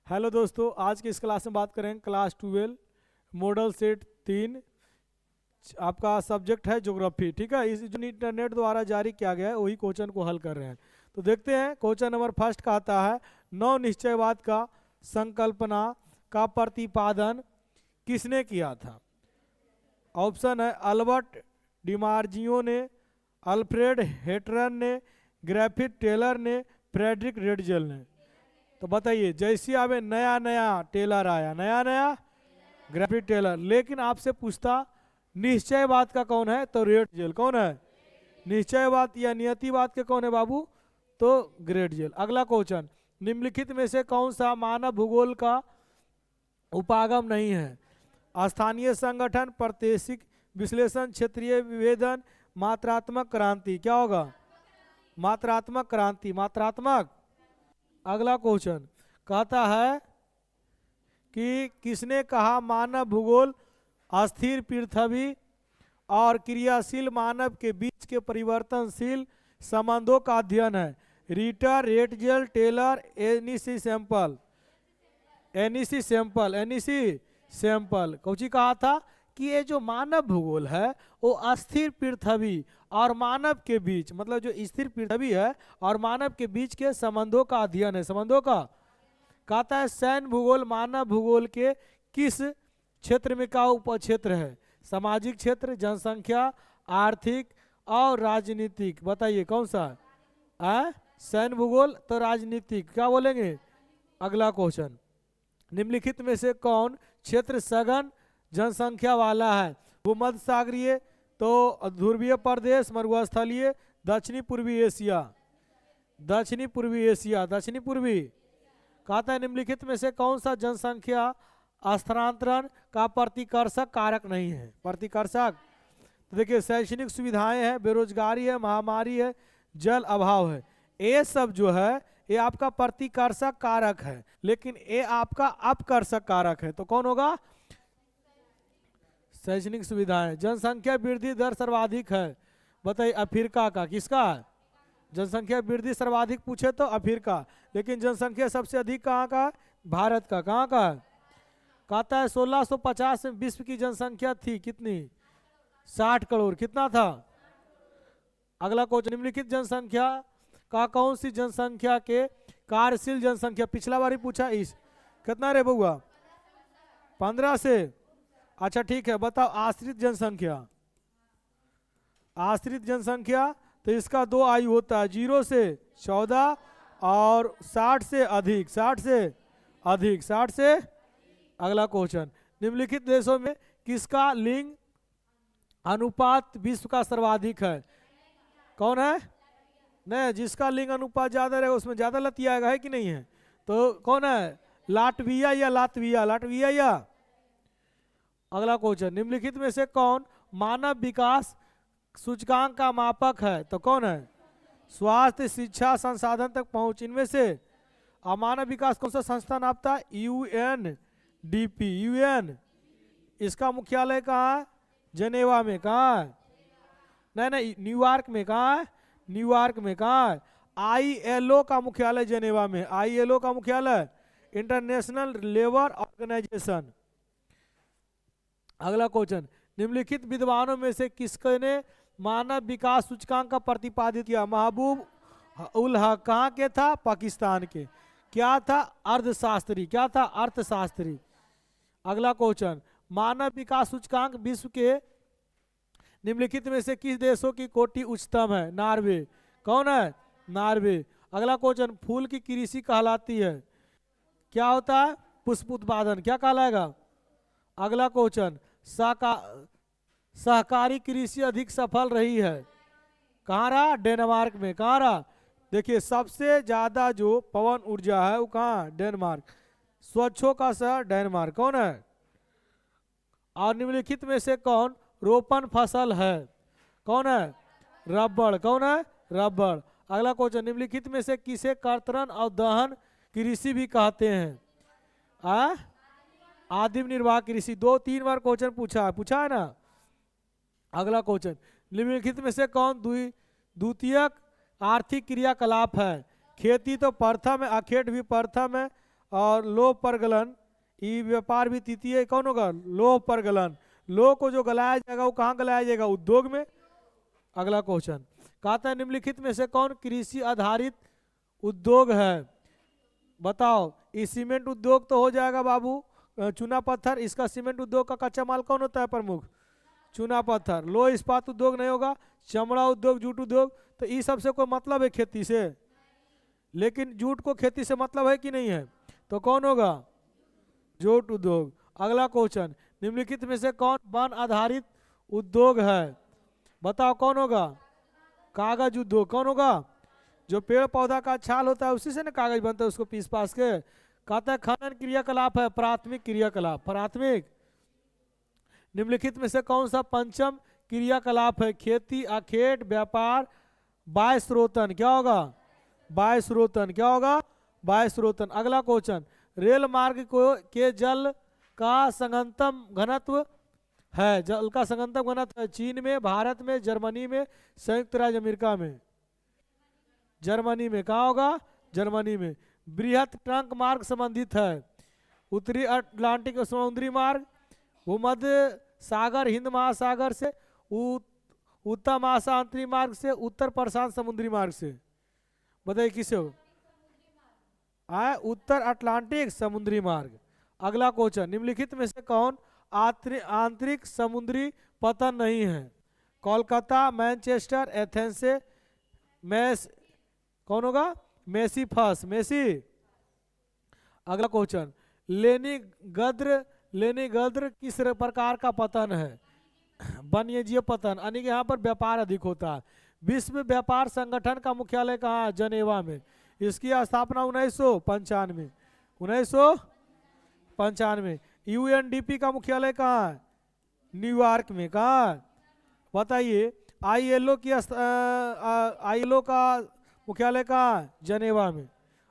Hello दोस्तों, आज की इस क्लास में बात करेंगे क्लास 12 मॉडल सेट 3। आपका सब्जेक्ट है ज्योग्राफी। ठीक है, इस जो इंटरनेट द्वारा जारी किया गया है वही क्वेश्चन को हल कर रहे हैं। तो देखते हैं क्वेश्चन नंबर फर्स्ट का आता है, नौ निश्चयवाद का संकल्पना का प्रतिपादन किसने किया था। ऑप्शन है अल्बर्ट डिमार्जियो ने, अल्फ्रेड हेटरन ने, ग्रिफिथ टेलर ने, फ्रेडरिक रेडजेल ने। तो बताइए, जैसे आवे नया नया टेलर आया, नया नया ग्रिफिथ टेलर, लेकिन आपसे पूछता निश्चयवाद का कौन है, तो रेडजेल। कौन है निश्चयवाद या नियतिवाद के कौन है बाबू, तो रेडजेल। अगला क्वेश्चन, निम्नलिखित में से कौन सा मानव भूगोल का उपागम नहीं है। स्थानीय संगठन, प्रादेशिक विश्लेषण, क्षेत्रीय विभेदन, मात्रात्मक क्रांति। क्या होगा, मात्रात्मक क्रांति, मात्रात्मक। अगला क्वेश्चन कहता है कि किसने कहा मानव भूगोल अस्थिर पृथ्वी और क्रियाशील मानव के बीच के परिवर्तनशील संबंधों का अध्ययन है। Ritter, Ratzel, Taylor, Ellen C Semple. Ellen C Semple, Ellen C Semple. कौची कहा था कि ये जो मानव भूगोल है वो अस्थिर पृथ्वी और मानव के बीच, मतलब जो स्थिर पृथ्वी है और मानव के बीच के संबंधों का अध्ययन है। संबंधों का कहता है सैन्य भूगोल मानव भूगोल के किस क्षेत्र में का उपक्षेत्र है। सामाजिक क्षेत्र, जनसंख्या, आर्थिक और राजनीतिक। बताइए कौन सा है। सैन्य भूगोल तो राजनीतिक, क्या बोलेंगे। अगला क्वेश्चन, निम्नलिखित में से कौन क्षेत्र सघन जनसंख्या वाला है। भूमध्य सागरीय, तो ध्रुवीय प्रदेश, मरुस्थलीय, दक्षिणी पूर्वी एशिया। दक्षिणी पूर्वी एशिया, दक्षिणी पूर्वी। कहता है निम्नलिखित में से कौन सा जनसंख्या स्थानांतरण का प्रतिकर्षक कारक नहीं है। प्रतिकर्षक, तो देखिए शैक्षणिक सुविधाएं हैं, बेरोजगारी है, महामारी है, जल अभाव है। ये सब जो है ये आपका प्रतिकर्षक कारक है, लेकिन ये आपका अपकर्षक कारक है। तो कौन होगा, शैक्षणिक सुविधाएं। जनसंख्या वृद्धि दर सर्वाधिक है। बताइए अफ्रीका का, किसका है। जनसंख्या वृद्धि सर्वाधिक पूछे तो अफ्रीका, लेकिन जनसंख्या सबसे अधिक कहाँ का है, भारत का। कहाँ का है, कहता है 1650 में विश्व की जनसंख्या थी कितनी, 60 करोड़। कितना था। अगला क्वेश्चन, निम्नलिखित जनसंख्या का कौन सी जनसंख्या के कार्यशील जनसंख्या, पिछला बार ही पूछा, इस कितना रे बउआ, 15 से। अच्छा ठीक है, बताओ आश्रित जनसंख्या। आश्रित जनसंख्या तो इसका 2 आयु होता है, 0 से 14 और 60 से अधिक, 60 से अधिक, 60 से। अगला क्वेश्चन, निम्नलिखित देशों में किसका लिंग अनुपात विश्व का सर्वाधिक है। कौन है, नहीं, जिसका लिंग अनुपात ज्यादा रहेगा उसमें ज्यादा लती आएगा, है कि नहीं है। तो कौन है, लाटविया या लातविया, लाटविया या। अगला क्वेश्चन, निम्नलिखित में से कौन मानव विकास सूचकांक का मापक है। तो कौन है, स्वास्थ्य, शिक्षा, संसाधन तक पहुंच। इनमें से मानव विकास कौन सा संस्था नापता है, यूएनडीपी। यूएन, इसका मुख्यालय कहाँ है, जेनेवा में। कहाँ है, नहीं नहीं, न्यूयॉर्क में। कहाँ है, न्यूयॉर्क में। कहाँ है, आईएलओ का मुख्यालय जेनेवा में। आईएलओ का मुख्यालय इंटरनेशनल लेबर ऑर्गेनाइजेशन। अगला क्वेश्चन, निम्नलिखित विद्वानों में से किसने मानव विकास सूचकांक का प्रतिपादित किया। महबूब उल हक कहाँ के था, पाकिस्तान के। क्या था, अर्थशास्त्री। क्या था, अर्थशास्त्री। अगला क्वेश्चन, मानव विकास सूचकांक विश्व के निम्नलिखित में से किस देशों की कोटि उच्चतम है। नॉर्वे। कौन है, नॉर्वे। अगला क्वेश्चन, फूल की कृषि कहलाती है, क्या होता है, पुष्प उत्पादन। क्या कहलाएगा। अगला क्वेश्चन, सहकारी कृषि अधिक सफल रही है, कहाँ रहा, डेनमार्क में। कहाँ रहा, देखिए सबसे ज्यादा जो पवन ऊर्जा है वो कहाँ, डेनमार्क। स्वच्छों का शहर डेनमार्क। कौन है। और निम्नलिखित में से कौन रोपण फसल है। कौन है, रबड़। कौन है, रबड़। अगला क्वेश्चन, निम्नलिखित में से किसे कर्तन और दहन कृषि भी कहते हैं। आदिम निर्वाह कृषि। 2-3 बार क्वेश्चन पूछा है ना। अगला क्वेश्चन, निम्नलिखित में से कौन द्वितीयक आर्थिक क्रियाकलाप है। खेती तो प्रथम है, अखेट भी प्रथम है, और लोह परगलन, ई व्यापार भी तृतीय कौन होगा? लोह परगलन। लोह को जो गलाया जाएगा वो कहाँ गलाया जाएगा? उद्योग में। अगला क्वेश्चन कहता है निम्नलिखित में से कौन कृषि आधारित उद्योग है? बताओ। ई सीमेंट उद्योग तो हो जाएगा बाबू, चूना पत्थर। इसका सीमेंट उद्योग का कच्चा माल कौन होता है प्रमुख? चूना पत्थर। लोह इस्पात उद्योग नहीं होगा, चमड़ा उद्योग, जूट उद्योग। तो इस सबसे कोई मतलब है खेती से? लेकिन जूट को खेती से मतलब है कि नहीं है? तो कौन होगा? जूट उद्योग। अगला क्वेश्चन निम्नलिखित में से कौन वन आधारित उद्योग है? बताओ कौन होगा? कागज उद्योग। कौन होगा? जो पेड़ पौधा का छाल होता है उसी से ना कागज बनता है, उसको पीस पास के। कहता है खनन क्रियाकलाप है प्राथमिक क्रियाकलाप। प्राथमिक। निम्नलिखित में से कौन सा पंचम क्रियाकलाप है? खेती, आखेट, व्यापार, वायु स्रोतन। क्या होगा? वायु स्रोतन। क्या होगा? वायु स्रोतन। अगला क्वेश्चन रेल मार्ग को के जल का संगतम घनत्व है? जल का संगतम घनत्व है चीन में, भारत में, जर्मनी में, संयुक्त राज्य अमेरिका में। जर्मनी में। कहाँ होगा? जर्मनी में। बृहत ट्रंक मार्ग संबंधित है उत्तरी अटलांटिक समुद्री मार्ग, भूमध्य सागर हिंद महासागर से, उत्तर महासागरीय मार्ग से, उत्तर प्रशांत समुद्री मार्ग से। बताइए किसे हो? उत्तर अटलांटिक समुद्री मार्ग। अगला क्वेश्चन निम्नलिखित में से कौन आंतरिक समुद्री पतन नहीं है? कोलकाता, मैनचेस्टर, एथेंस से। कौन होगा? Messi first. मेसी। अगला क्वेश्चन लेनी गद्र किस प्रकार का पतन है? वाणिज्य पतन, यानी कि यहाँ पर व्यापार अधिक होता है। विश्व व्यापार संगठन का मुख्यालय कहाँ है? जनेवा में। इसकी स्थापना 1995। 1995। यूएनडीपी का मुख्यालय कहाँ है? न्यूयॉर्क में। कहाँ है? बताइए। आईएलओ का मुख्यालय कहाँ है? जनेवा में।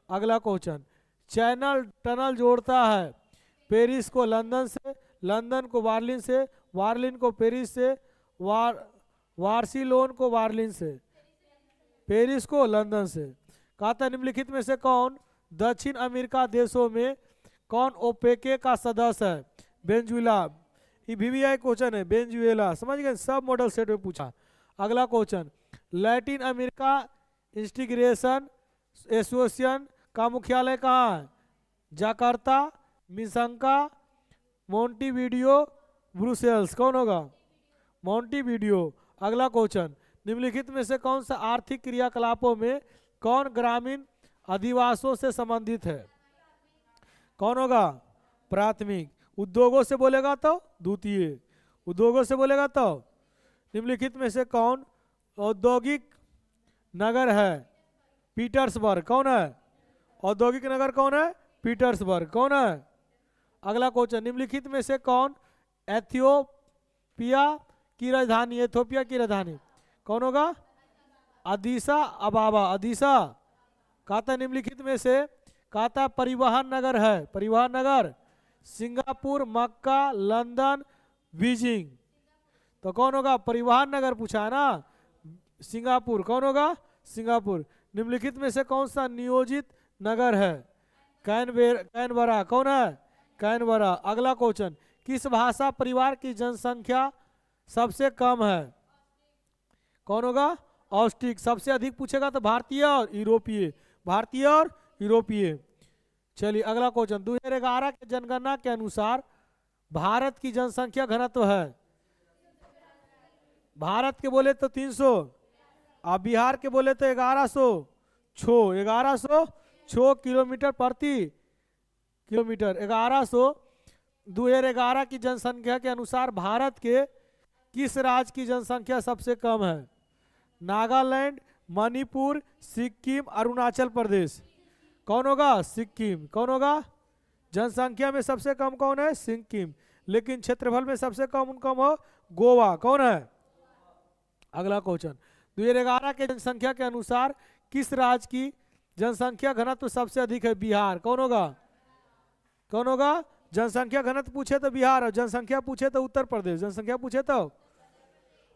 अगला क्वेश्चन चैनल टनल जोड़ता है पेरिस को लंदन से, लंदन को बार्लिन से, बार्लिन को पेरिस से, वार्सिलोन को बार्लिन से, पेरिस को लंदन से। कहता निम्नलिखित में से कौन दक्षिण अमेरिका देशों में कौन ओपेके का सदस्य है? वेनेजुएला। ये VVI क्वेश्चन है। वेनेजुएला। समझ गए? सब मॉडल सेट में पूछा। अगला question Latin America integration association का मुख्यालय कहाँ है? जकार्ता, मिशंका, मोंटीवीडियो, ब्रुसेल्स। कौन होगा? मोंटीवीडियो। अगला क्वेश्चन निम्नलिखित में से कौन सा आर्थिक क्रियाकलापों में कौन ग्रामीण अधिवासों से संबंधित है? कौन होगा? प्राथमिक। उद्योगों से बोलेगा तो द्वितीय। उद्योगों से बोलेगा तो। निम्नलिखित में से कौन औद्योगिक नगर है? पीटर्सबर्ग। कौन है? औद्योगिक नगर कौन है? पीटर्सबर्ग। कौन है? अगला क्वेश्चन निम्नलिखित में से कौन एथियोपिया की राजधानी? एथियोपिया की राजधानी कौन होगा? अदीसा अबाबा। अदीसा। कहता निम्नलिखित में से कहता परिवहन नगर है? परिवहन नगर सिंगापुर, मक्का, लंदन, बीजिंग। तो कौन होगा? परिवहन नगर पूछा है ना, सिंगापुर। कौन होगा? सिंगापुर। निम्नलिखित में से कौन सा नियोजित नगर है? कैनबरा। कौन है? कैनबरा। अगला क्वेश्चन किस भाषा परिवार की जनसंख्या सबसे कम है? कौन होगा? ऑस्ट्रिक। सबसे अधिक पूछेगा तो भारतीय और यूरोपीय। भारतीय और यूरोपीय। चलिए अगला क्वेश्चन 2011 के जनगणना के अनुसार भारत की जनसंख्या घनत्व है? भारत के बोले तो 300, और बिहार के बोले तो 1106 किलोमीटर प्रति किलोमीटर। 2011 की जनसंख्या के अनुसार भारत के किस राज्य की जनसंख्या सबसे कम है? नागालैंड, मणिपुर, सिक्किम, अरुणाचल प्रदेश। कौन होगा? सिक्किम। कौन होगा? जनसंख्या में सबसे कम कौन है? सिक्किम। लेकिन क्षेत्रफल में सबसे कम हो गोवा। कौन है? अगला क्वेश्चन 2011 के जनसंख्या के अनुसार किस राज्य की जनसंख्या घनत्व सबसे अधिक है? बिहार। कौन होगा? कौन होगा? जनसंख्या घनत्व पूछे तो बिहार, और जनसंख्या पूछे तो उत्तर प्रदेश। जनसंख्या पूछे तो।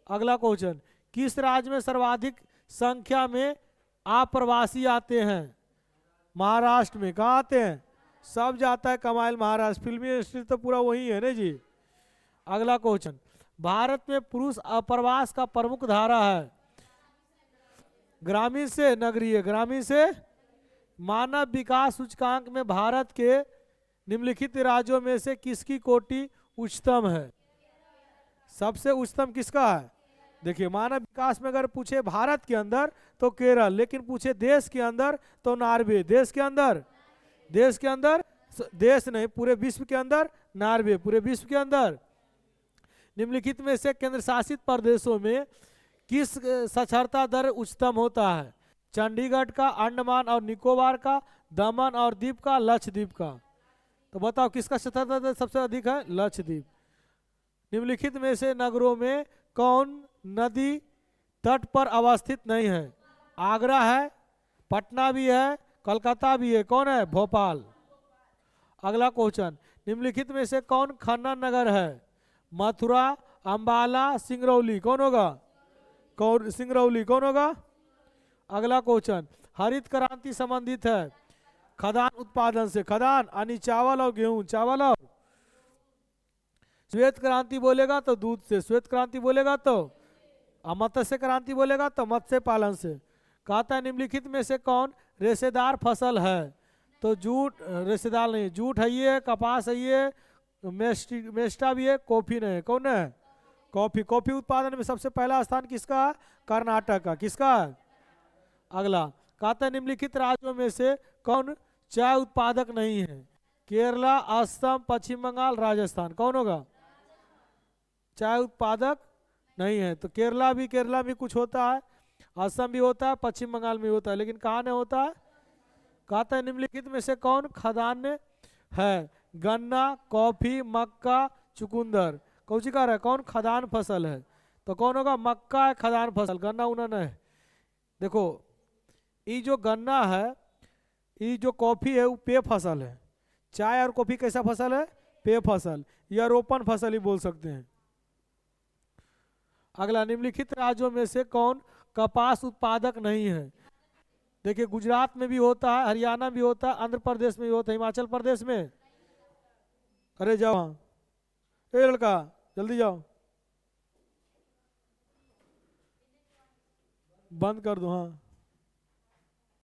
अगला क्वेश्चन किस राज्य में सर्वाधिक संख्या में अप्रवासी आते हैं? महाराष्ट्र में। कहाँ आते हैं? सब जाता है कमाल महाराष्ट्र, फिल्मी इंडस्ट्री तो पूरा वही है ना जी। अगला क्वेश्चन, भारत में पुरुष अप्रवास का प्रमुख धारा है, ग्रामीण से नगरीय, ग्रामीण से। मानव विकास सूचकांक में भारत के निम्नलिखित राज्यों में से किसकी कोटि उच्चतम है? सबसे उच्चतम किसका है? देखिए मानव विकास में अगर पूछे भारत के अंदर तो केरल, लेकिन पूछे देश के अंदर तो नॉर्वे। देश के अंदर, देश के अंदर, देश नहीं पूरे विश्व के अंदर नॉर्वे, पूरे विश्व के अंदर। निम्नलिखित में से केंद्र शासित प्रदेशों में किस साक्षरता दर उच्चतम होता है? चंडीगढ़ का, अंडमान और निकोबार का, दमन और दीप का, लक्षद्वीप का। तो बताओ किसका साक्षरता दर सबसे अधिक है? लक्षद्वीप। निम्नलिखित में से नगरों में कौन नदी तट पर अवस्थित नहीं है? आगरा है, पटना भी है, कलकत्ता भी है, कौन है? भोपाल। अगला क्वेश्चन, निम्नलिखित में से कौन खन्ना नगर है? मथुरा, अंबाला, सिंगरौली, कौन होगा? कौन सिंगरौली, कौन होगा? अगला क्वेश्चन, हरित क्रांति संबंधित है खदान उत्पादन से, खदान यानी चावल और गेहूं, चावल और। श्वेत क्रांति बोलेगा तो दूध से, श्वेत क्रांति बोलेगा तो, मत्स्य क्रांति बोलेगा तो मत्स्य पालन से। कहता है निम्नलिखित में से कौन रेशेदार फसल है? तो जूट, रेशेदार नहीं, जूट है ये, कपास है ये, मेस्टा भी है, कॉफी नहीं है, कौन है? कॉफी। कॉफी उत्पादन में सबसे पहला स्थान किसका है? कर्नाटक का। किसका है? अगला कहता है निम्नलिखित राज्यों में से कौन चाय उत्पादक नहीं है? केरला, असम, पश्चिम बंगाल, राजस्थान, कौन होगा? चाय उत्पादक नहीं है। तो केरला में कुछ होता है, असम भी होता है, पश्चिम बंगाल में होता है, लेकिन कहाँ नहीं होता है? कहता है निम्नलिखित में से कौन खदान है? गन्ना, कॉफी, मक्का, चुकंदर। कौन सी कह रहा है? कौन खदान फसल है? तो कौन होगा? मक्का है खदान फसल, गन्ना उन्ना नहीं। देखो ये जो गन्ना है, ये जो कॉफी है वो पेय फसल है। चाय और कॉफी कैसा फसल है? पेय फसल या रोपण फसल ही बोल सकते हैं। अगला, निम्नलिखित राज्यों में से कौन कपास उत्पादक नहीं है? देखिए गुजरात में भी होता है, हरियाणा भी होता है, आंध्र प्रदेश में भी होता है, हिमाचल प्रदेश में। अरे जाओ हाँ, ए लड़का जल्दी जाओ, बंद कर दो। हाँ